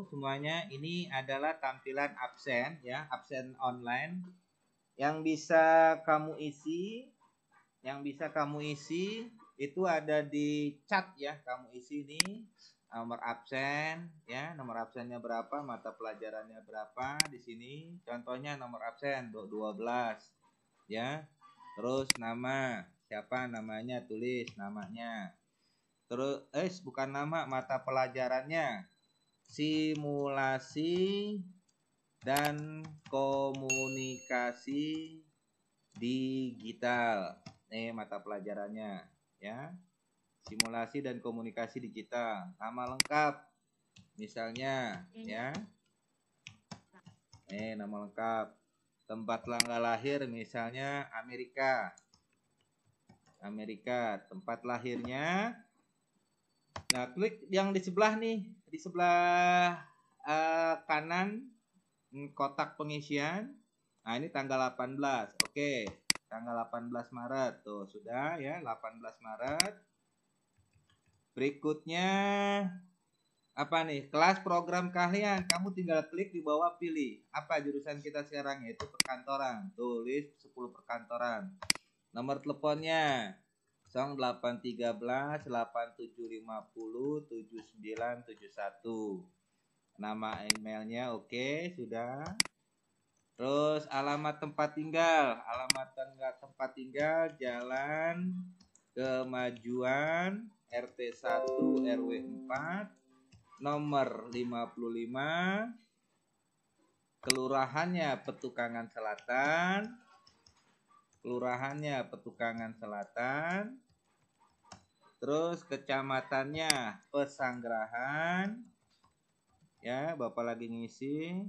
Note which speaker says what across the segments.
Speaker 1: semuanya. Ini adalah tampilan absen ya, absen online yang bisa kamu isi, itu ada di chat ya. Kamu isi ini nomor absen ya, nomor absennya berapa, mata pelajarannya berapa di sini. Contohnya nomor absen 12 ya. Terus nama, siapa namanya, tulis namanya. Terus bukan nama, mata pelajarannya simulasi dan komunikasi digital. Mata pelajarannya ya. Simulasi dan komunikasi digital. Nama lengkap misalnya ya. Nama lengkap. Tempat tanggal lahir misalnya Amerika. Tempat lahirnya. Nah, klik yang di sebelah nih, di sebelah kanan kotak pengisian. Nah, ini tanggal 18. Oke, tanggal 18 Maret. Tuh, sudah ya, 18 Maret. Berikutnya apa nih? Kelas program keahlian. Kamu tinggal klik di bawah, pilih. Apa jurusan kita sekarang? Yaitu perkantoran. Tulis 10 perkantoran. Nomor teleponnya 0813 8750 7971. Nama emailnya oke, sudah. Terus alamat tempat tinggal. Tempat tinggal Jalan Kemajuan RT 1 RW 4 nomor 55. Kelurahannya Petukangan Selatan. Terus kecamatannya Pesanggerahan. Ya, Bapak lagi ngisi.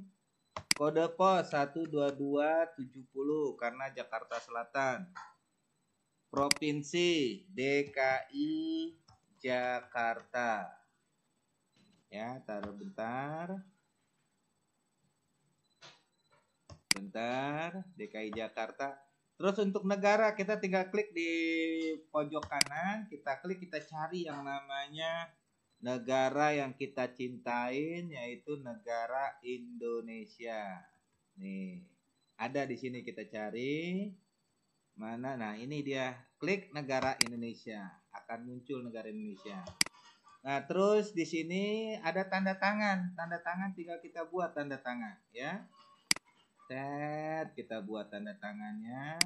Speaker 1: Kode pos 12270 karena Jakarta Selatan. Provinsi DKI Jakarta. Ya, taruh bentar. DKI Jakarta. Terus untuk negara kita tinggal klik di pojok kanan, kita cari yang namanya negara yang kita cintain, yaitu negara Indonesia. Nih, ada di sini, kita cari. Mana? Nah, ini dia. Klik negara Indonesia, akan muncul negara Indonesia. Nah, terus di sini ada tanda tangan. Tanda tangan tinggal kita buat tanda tangan, ya. Kita buat tanda tangannya.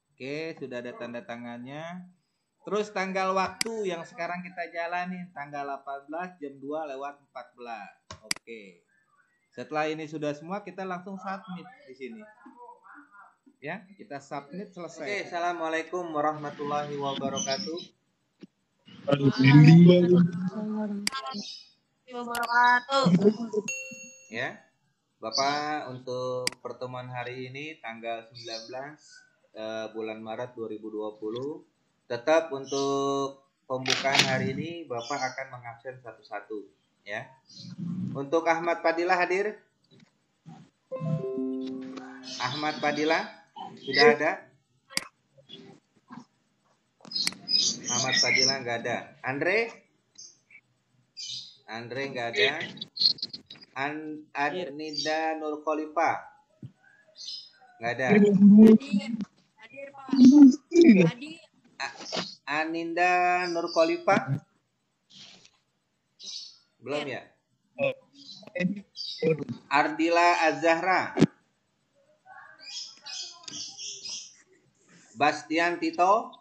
Speaker 1: Oke, sudah ada tanda tangannya. Terus tanggal waktu yang sekarang kita jalani, tanggal 18 jam 2:14. Oke. Setelah ini sudah semua, kita langsung submit di sini. Ya, kita submit, selesai. Oke, assalamualaikum warahmatullahi wabarakatuh. Ya, Bapak, untuk pertemuan hari ini tanggal 19 bulan Maret 2020, tetap untuk pembukaan hari ini Bapak akan mengabsen satu-satu, ya. Untuk Ahmad Fadilah hadir? Ahmad Fadilah sudah ada? Ahmad Fadilah nggak ada. Andre nggak ada. Anida Nur Khalifa nggak ada. Aninda Nur Khalifa belum ya? Ardila Azahra, Bastian Tito,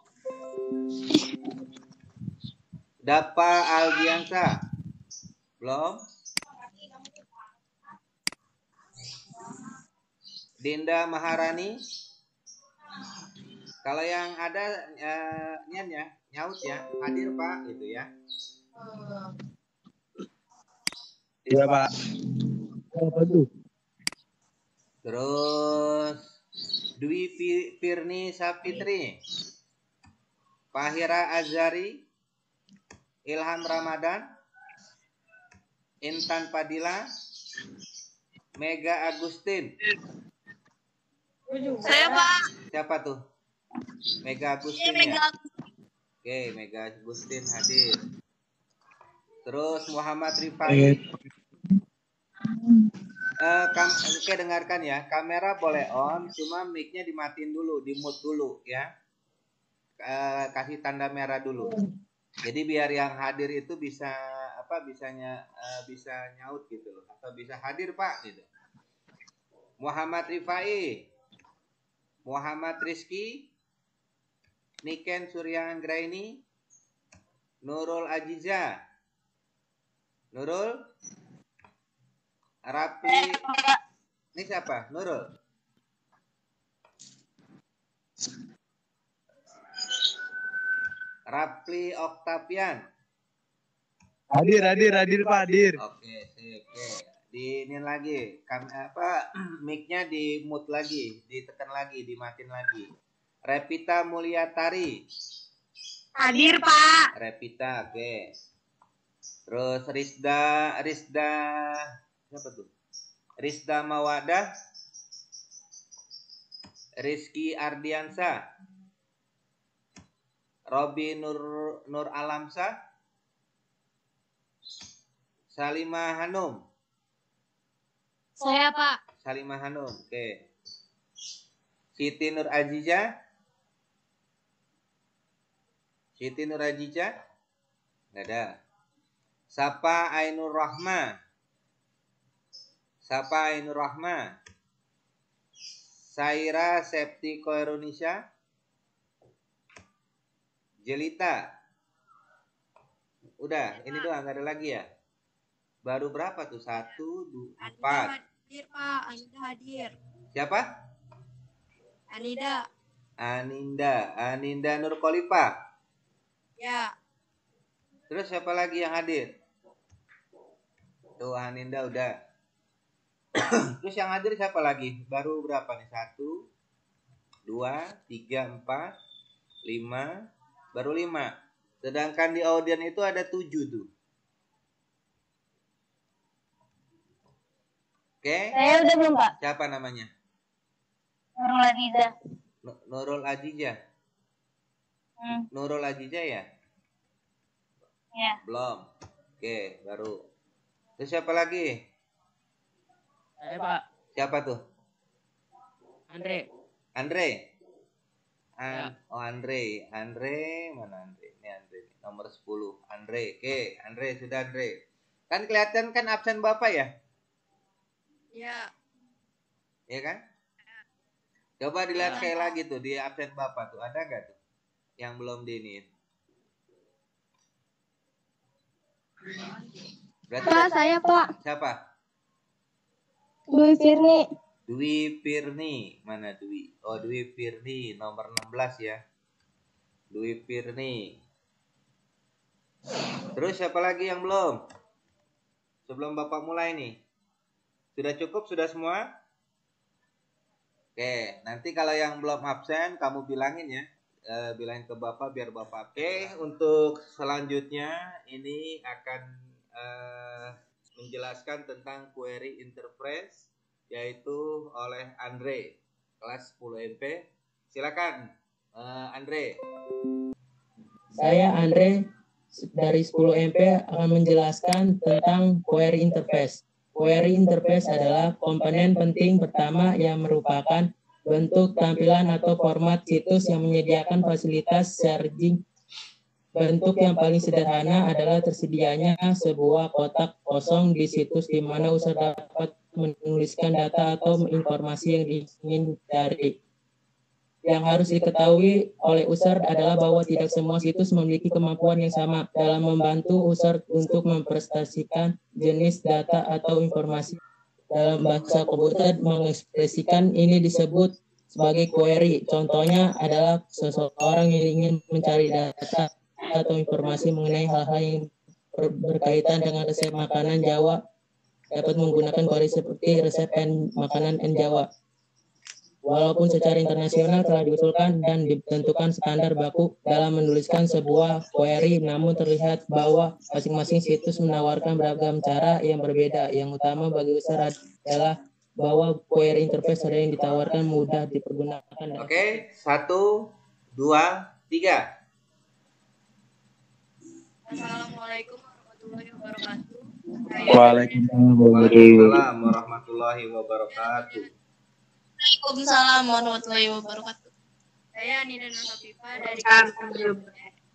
Speaker 1: Dapa Aldiansa belum. Dinda Maharani. Kalau yang ada nyaut ya, hadir Pak, gitu ya.
Speaker 2: Iya Pak.
Speaker 1: Terus Dwi Firni Sapitri, Fahira Azari, Ilham Ramadan, Intan Fadila, Mega Agustin,
Speaker 3: Saya, Pak.
Speaker 1: Siapa tuh? Mega Agustin ya? Oke, Mega Agustin hadir. Terus Muhammad Rifai. Oke, dengarkan ya. Kamera boleh on, cuma mic-nya dimatiin dulu, di-mute dulu ya. Kasih tanda merah dulu. Jadi biar yang hadir itu bisa bisa nyaut gitu loh, atau bisa hadir Pak gitu. Muhammad Rifai, Muhammad Rizky, Niken Suryaanggraini, Nurul Ajiza, Nurul, Rapli, ini siapa? Nurul. Rapli Oktavian.
Speaker 2: Hadir Pak, hadir.
Speaker 1: Oke, sip. Oke. Di ini lagi, mic-nya di mute lagi, ditekan lagi, dimatiin lagi. Revita Mulyatari.
Speaker 3: Hadir, Pak.
Speaker 1: Revita, oke. Terus Rizda siapa tuh? Rizda Mawadah. Rizky Ardiansa. Robi Nur Alamsa. Salimah Hanum.
Speaker 3: Saya, Pak.
Speaker 1: Salimah Hanum, oke. Siti Nur Aziza. Siti Nur Aziza. Nggak ada. Sapa Ainur Rahma. Sapa Ainur Rahma. Saira Septi Koerunisha. Jelita. Udah, ini doang, nggak ada lagi ya? Baru berapa tuh? 1, 2, 4.
Speaker 3: Hadir, Pak. Anida hadir.
Speaker 1: Siapa? Aninda Nur Khalifah.
Speaker 3: Ya.
Speaker 1: Terus siapa lagi yang hadir? Tuh Aninda udah. Terus yang hadir siapa lagi? Baru berapa nih? 1, 2, 3, 4, 5. Baru 5. Sedangkan di audien itu ada 7 tuh. Oke.
Speaker 3: Saya udah belum, Pak.
Speaker 1: Siapa namanya?
Speaker 3: Nurul Aziza.
Speaker 1: Nurul Aziza. Nurul Aziza ya?
Speaker 3: Ya.
Speaker 1: Belum. Oke, baru. Terus siapa lagi?
Speaker 4: Saya, Pak.
Speaker 1: Siapa tuh?
Speaker 4: Andre.
Speaker 1: Ya. Oh, Andre. Mana Andre? Ini Andre. Nomor 10. Andre. Oke, Andre sudah Andre. Kan kelihatan kan absen Bapak ya?
Speaker 3: Ya.
Speaker 1: Iya kan? Coba dilihat sekali lagi tuh di absen Bapak tuh. Ada nggak tuh? Yang belum diinin. Berarti
Speaker 3: Pak, saya, Pak.
Speaker 1: Siapa?
Speaker 3: Dwi
Speaker 1: Firni. Mana Dwi? Oh, Dwi Firni nomor 16 ya. Dwi Firni. Terus siapa lagi yang belum? Sebelum Bapak mulai nih. Sudah cukup? Sudah semua? Oke, nanti kalau yang belum absen kamu bilangin ya. Bilangin ke Bapak biar Bapak. Oke, untuk selanjutnya ini akan menjelaskan tentang query interface yaitu oleh Andre kelas 10 MP. Silakan Andre.
Speaker 4: Saya Andre dari 10 MP akan menjelaskan tentang query interface. Query interface adalah komponen penting pertama yang merupakan bentuk tampilan atau format situs yang menyediakan fasilitas searching. Bentuk yang paling sederhana adalah tersedianya sebuah kotak kosong di situs di mana user dapat menuliskan data atau informasi yang ingin dicari. Yang harus diketahui oleh user adalah bahwa tidak semua situs memiliki kemampuan yang sama dalam membantu user untuk mempresentasikan jenis data atau informasi. Dalam bahasa komputer mengekspresikan ini disebut sebagai query. Contohnya adalah seseorang yang ingin mencari data atau informasi mengenai hal-hal yang berkaitan dengan resep makanan Jawa dapat menggunakan query seperti resep makanan Jawa. Walaupun secara internasional telah diusulkan dan ditentukan standar baku dalam menuliskan sebuah query, namun terlihat bahwa masing-masing situs menawarkan beragam cara yang berbeda. Yang utama bagi user adalah bahwa query interface ada yang ditawarkan mudah dipergunakan.
Speaker 1: Oke, 1, 2, 3.
Speaker 3: Assalamualaikum warahmatullahi wabarakatuh.
Speaker 1: Waalaikumsalam warahmatullahi wabarakatuh.
Speaker 3: Waalaikumsalam warahmatullahi wabarakatuh. Saya Nida Nur Hafifah dari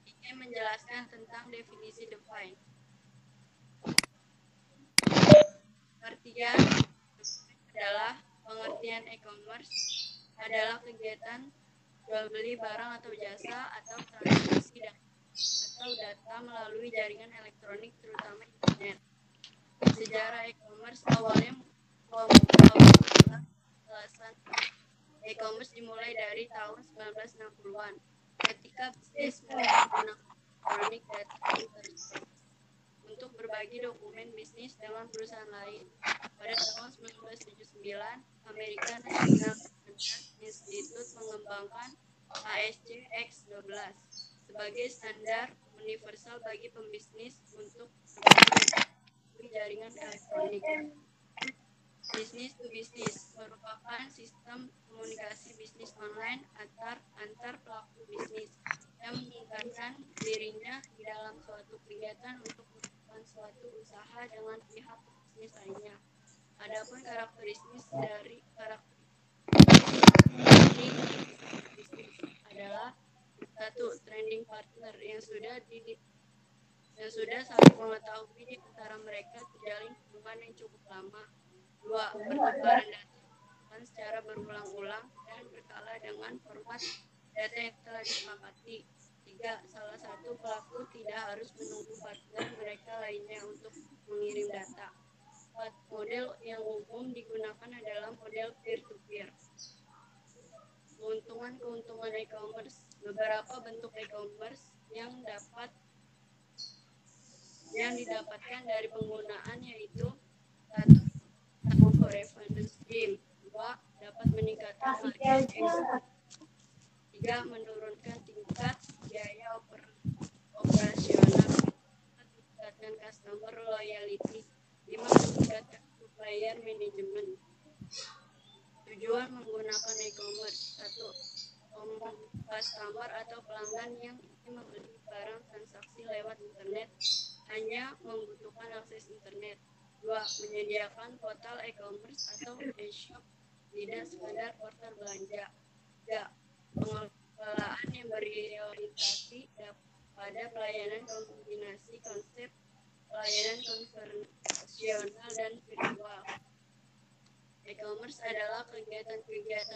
Speaker 3: ingin menjelaskan tentang definisi define. Pengertian adalah pengertian e-commerce adalah kegiatan jual beli barang atau jasa atau transaksi atau data melalui jaringan elektronik terutama internet. Sejarah e-commerce awalnya e-commerce dimulai dari tahun 1960-an ketika bisnis mulai menggunakan elektronik data internet untuk berbagi dokumen bisnis dengan perusahaan lain. Pada tahun 1979, American National Institute mengembangkan ASC X12 sebagai standar universal bagi pembisnis untuk berbagi jaringan elektronik. Business to business merupakan sistem komunikasi bisnis online antar pelaku bisnis yang meningkatkan dirinya di dalam suatu kegiatan untuk melakukan suatu usaha dengan pihak bisnis lainnya. Adapun karakteristik dari bisnis adalah 1. Trending partner yang sudah saling mengetahui di antara mereka terjalin hubungan yang cukup lama. 2. Pertukaran data secara berulang-ulang dan berkala dengan format data yang telah disepakati. 3. Salah satu pelaku tidak harus menunggu partner mereka lainnya untuk mengirim data. 4. Model yang umum digunakan adalah model peer-to-peer. Keuntungan e-commerce. Beberapa bentuk e-commerce yang didapatkan dari penggunaan yaitu 1. Revenue stream. 2. Dapat meningkatkan margin ekspor. 3. Menurunkan tingkat biaya operasional. 4. Meningkatkan customer loyalty. 5. Meningkatkan supplier management. Tujuan menggunakan e-commerce. 1. Customer atau pelanggan yang ingin membeli barang transaksi lewat internet hanya membutuhkan akses internet. 2. Menyediakan portal e-commerce atau e-shop, tidak sekadar portal belanja. 3. Pengelolaan yang berorientasi pada pelayanan kombinasi konsep pelayanan konvensional dan virtual. E-commerce adalah kegiatan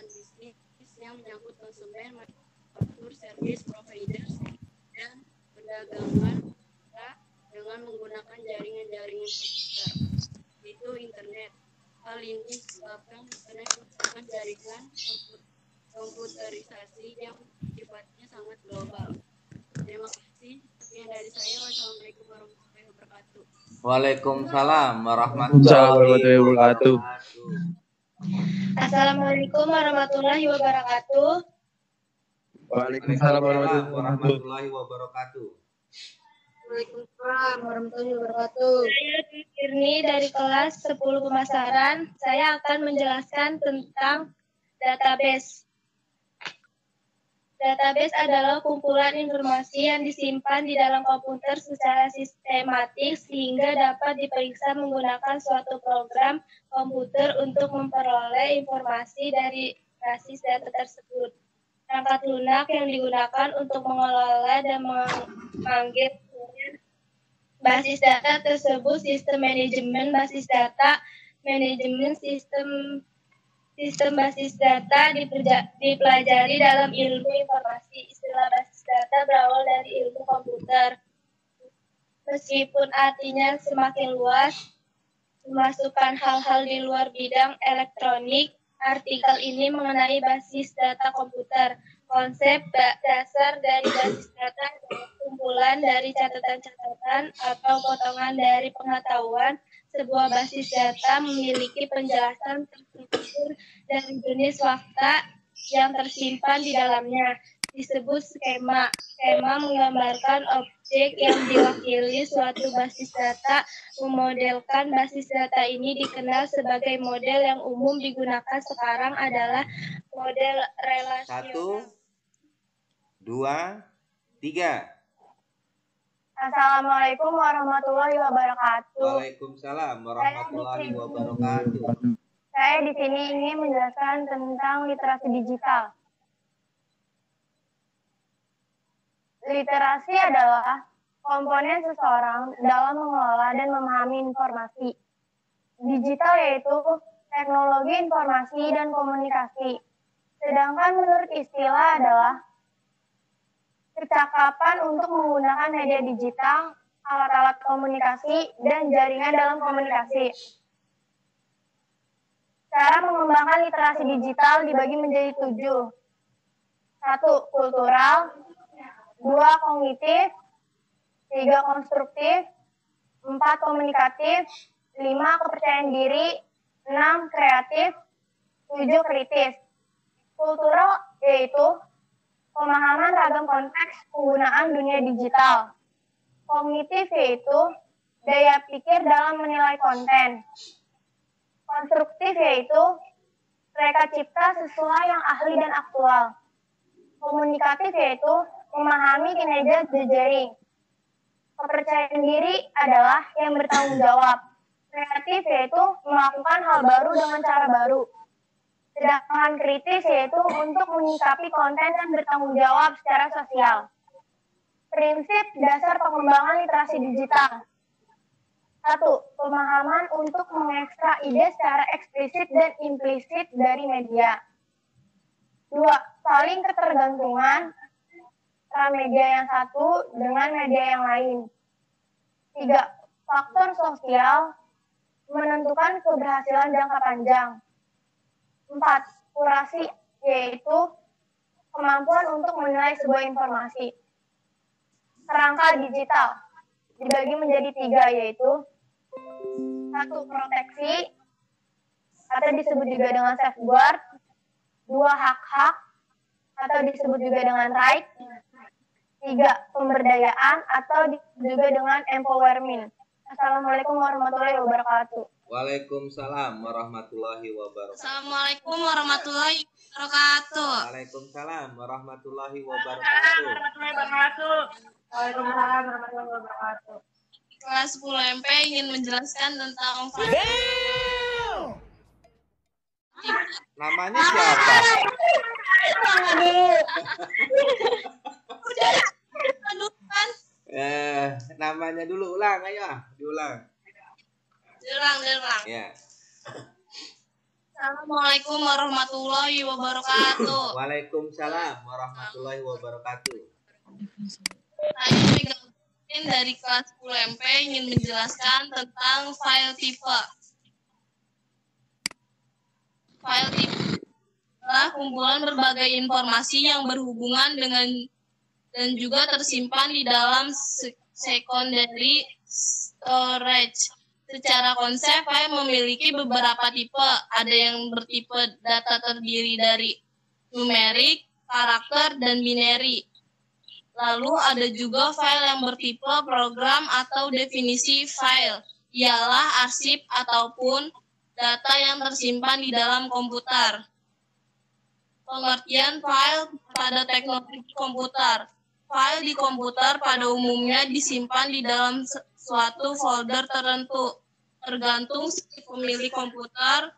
Speaker 3: bisnis yang menyangkut konsumen, manufaktur, service providers, dan perdagangan dengan menggunakan jaringan komputer, yaitu internet. Hal ini disebabkan internet merupakan jaringan komputerisasi yang sifatnya sangat global. Terima kasih. Sekian dari saya. Wassalamualaikum warahmatullahi wabarakatuh.
Speaker 1: Waalaikumsalam warahmatullahi wabarakatuh.
Speaker 3: Assalamualaikum warahmatullahi wabarakatuh.
Speaker 2: Waalaikumsalam
Speaker 1: warahmatullahi wabarakatuh.
Speaker 3: Waalaikumsalam warahmatullahi wabarakatuh. Saya Firni dari kelas 10 pemasaran. Saya akan menjelaskan tentang database. Database adalah kumpulan informasi yang disimpan di dalam komputer secara sistematis sehingga dapat diperiksa menggunakan suatu program komputer untuk memperoleh informasi dari basis data tersebut. Perangkat lunak yang digunakan untuk mengelola dan memanggil basis data tersebut sistem manajemen basis data. Manajemen sistem basis data dipelajari dalam ilmu informasi. Istilah basis data berawal dari ilmu komputer. Meskipun artinya semakin luas, memasukkan hal-hal di luar bidang elektronik, artikel ini mengenai basis data komputer. Konsep dasar dari basis data adalah kumpulan dari catatan-catatan atau potongan dari pengetahuan. Sebuah basis data memiliki penjelasan terstruktur dari jenis fakta yang tersimpan di dalamnya. disebut skema. Skema menggambarkan objek yang diwakili suatu basis data. Memodelkan basis data ini dikenal sebagai model yang umum digunakan sekarang adalah model relasional.
Speaker 1: 1, 2, 3.
Speaker 3: Assalamualaikum warahmatullahi wabarakatuh.
Speaker 1: Waalaikumsalam warahmatullahi wabarakatuh.
Speaker 3: Saya di sini ingin menjelaskan tentang literasi digital. Literasi adalah komponen seseorang dalam mengelola dan memahami informasi. Digital yaitu teknologi informasi dan komunikasi. Sedangkan menurut istilah adalah kecakapan untuk menggunakan media digital, alat-alat komunikasi, dan jaringan dalam komunikasi. Cara mengembangkan literasi digital dibagi menjadi 7. 1. Kultural, 2. Kognitif, 3. Konstruktif, 4. Komunikatif, 5. Kepercayaan diri, 6. Kreatif, 7. Kritis. Kultural yaitu pemahaman ragam konteks penggunaan dunia digital. Kognitif yaitu daya pikir dalam menilai konten. Konstruktif yaitu reka cipta sesuai yang ahli dan aktual. Komunikatif yaitu memahami kinerja jejaring. Kepercayaan diri adalah yang bertanggung jawab. Kreatif yaitu melakukan hal baru dengan cara baru. Sedangkan kritis yaitu untuk menyikapi konten dan bertanggung jawab secara sosial. Prinsip dasar pengembangan literasi digital. 1. Pemahaman untuk mengekstrak ide secara eksplisit dan implisit dari media. 2. Saling ketergantungan antara media yang satu dengan media yang lain. 3. Faktor sosial menentukan keberhasilan jangka panjang. 4. Kurasi yaitu kemampuan untuk menilai sebuah informasi. Kerangka digital dibagi menjadi 3 yaitu 1. Proteksi atau disebut juga dengan safeguard. 2. Hak-hak atau disebut juga dengan right. 3. Pemberdayaan atau juga dengan empowerment. Assalamualaikum warahmatullahi wabarakatuh.
Speaker 1: Waalaikumsalam warahmatullahi wabarakatuh.
Speaker 5: Assalamualaikum warahmatullahi wabarakatuh.
Speaker 1: Waalaikumsalam warahmatullahi wabarakatuh.
Speaker 3: Waalaikumsalam warahmatullahi wabarakatuh.
Speaker 5: Kelas 10 MP ingin menjelaskan tentang
Speaker 1: Namanya siapa?
Speaker 5: Aduh kan.
Speaker 1: Namanya dulu, ulang, ayo, diulang.
Speaker 5: Derang.
Speaker 1: Ya.
Speaker 5: Assalamualaikum warahmatullahi wabarakatuh.
Speaker 1: Waalaikumsalam warahmatullahi wabarakatuh.
Speaker 5: Saya Megatin dari kelas 10 MP ingin menjelaskan tentang file tipe. File tipe adalah kumpulan berbagai informasi yang berhubungan dengan dan juga tersimpan di dalam secondary storage. Secara konsep, file memiliki beberapa tipe. Ada yang bertipe data terdiri dari numerik, karakter, dan binary. Lalu ada juga file yang bertipe program atau definisi file, ialah arsip ataupun data yang tersimpan di dalam komputer. Pengertian file pada teknologi komputer. File di komputer pada umumnya disimpan di dalam suatu folder tertentu, tergantung si pemilik komputer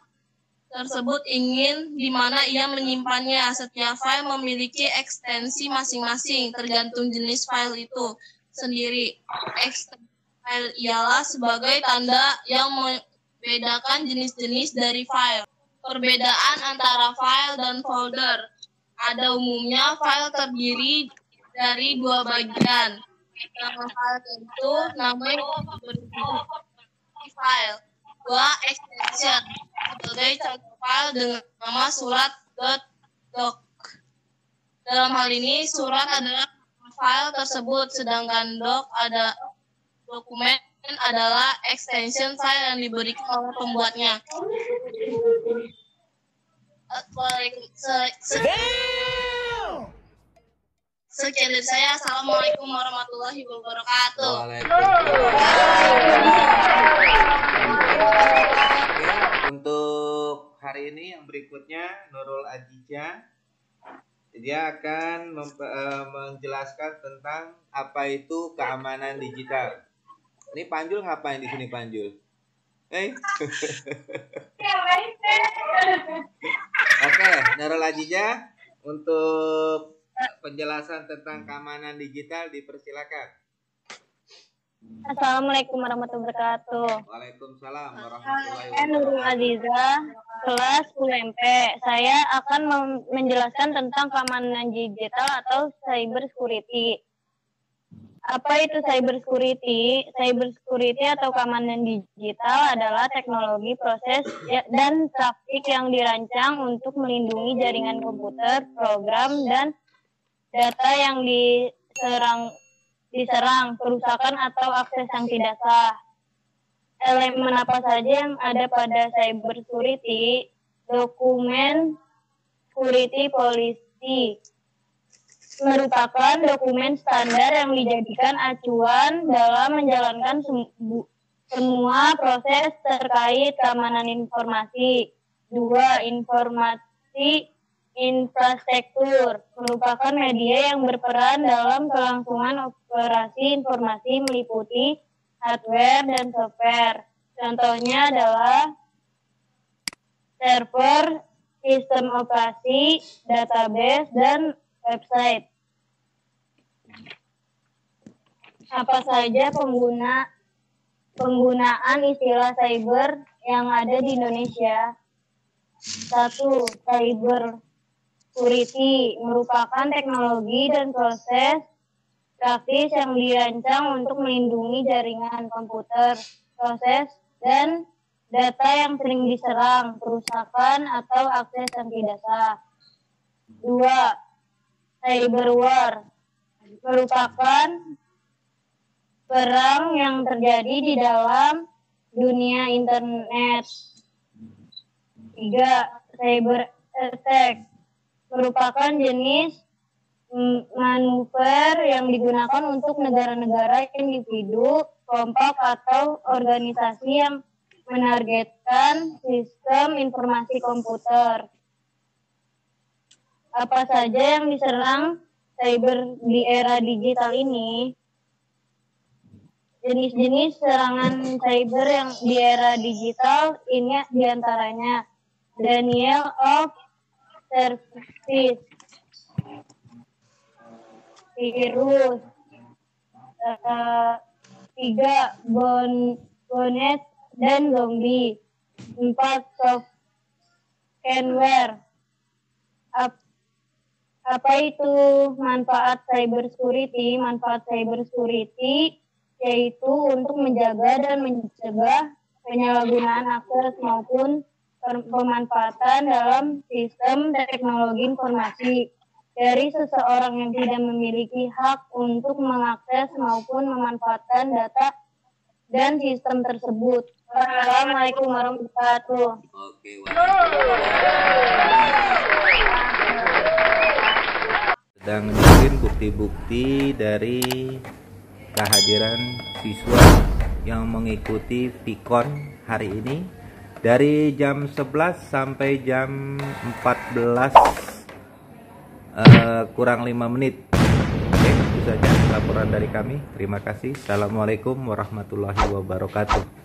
Speaker 5: tersebut ingin di mana ia menyimpannya. Setiap file memiliki ekstensi masing-masing, tergantung jenis file itu sendiri. Ekstensi file ialah sebagai tanda yang membedakan jenis-jenis dari file. Perbedaan antara file dan folder. Ada umumnya file terdiri dari 2 bagian. Nama file itu namanya file. 2. Extension sebagai contoh file dengan nama surat.doc. Dalam hal ini surat adalah file tersebut, sedangkan doc ada dokumen adalah extension file yang diberikan oleh pembuatnya. Sekian dari saya. Assalamualaikum warahmatullahi wabarakatuh.
Speaker 1: Oke, untuk hari ini yang berikutnya Nurul Azizah, dia akan menjelaskan tentang apa itu keamanan digital. Ini Panjul ngapain di sini Panjul? Oke, Nurul Azizah untuk penjelasan tentang keamanan digital dipersilakan.
Speaker 3: Assalamualaikum warahmatullahi wabarakatuh.
Speaker 1: Waalaikumsalam warahmatullahi
Speaker 3: Saya Nurul
Speaker 1: wabarakatuh.
Speaker 3: Azizah, kelas 10 MP. Saya akan menjelaskan tentang keamanan digital atau cyber security. Apa itu cyber security? Cyber security atau keamanan digital adalah teknologi, proses, dan praktik yang dirancang untuk melindungi jaringan komputer, program, dan data yang diserang, kerusakan atau akses yang tidak sah. Elemen apa saja yang ada pada cyber security? Dokumen security policy merupakan dokumen standar yang dijadikan acuan dalam menjalankan semua proses terkait keamanan informasi. 2. Informasi infrastruktur merupakan media yang berperan dalam kelangsungan operasi informasi meliputi hardware dan software. Contohnya adalah server, sistem operasi, database, dan website. Apa saja penggunaan istilah cyber yang ada di Indonesia? 1. Cyber security merupakan teknologi dan proses praktis yang dirancang untuk melindungi jaringan komputer, proses, dan data yang sering diserang, kerusakan, atau akses yang tidak sah. 2. Cyber war merupakan perang yang terjadi di dalam dunia internet. 3. Cyber attack merupakan jenis manuver yang digunakan untuk negara-negara, individu, kelompok, atau organisasi yang menargetkan sistem informasi komputer. Apa saja yang diserang cyber di era digital ini? Jenis-jenis serangan cyber yang di era digital ini diantaranya denial of service, virus, 3. Bonnet dan zombie, 4. Software. Apa itu manfaat cyber security? Manfaat cyber security yaitu untuk menjaga dan mencegah penyalahgunaan akses maupun pemanfaatan dalam sistem teknologi informasi dari seseorang yang tidak memiliki hak untuk mengakses maupun memanfaatkan data dan sistem tersebut. Assalamualaikum warahmatullahi wabarakatuh.
Speaker 1: Oke, sedang menunjukkan bukti-bukti dari kehadiran siswa yang mengikuti Vkon hari ini dari jam 11 sampai jam 14 kurang 5 menit. Oke, itu saja laporan dari kami. Terima kasih. Assalamualaikum warahmatullahi wabarakatuh.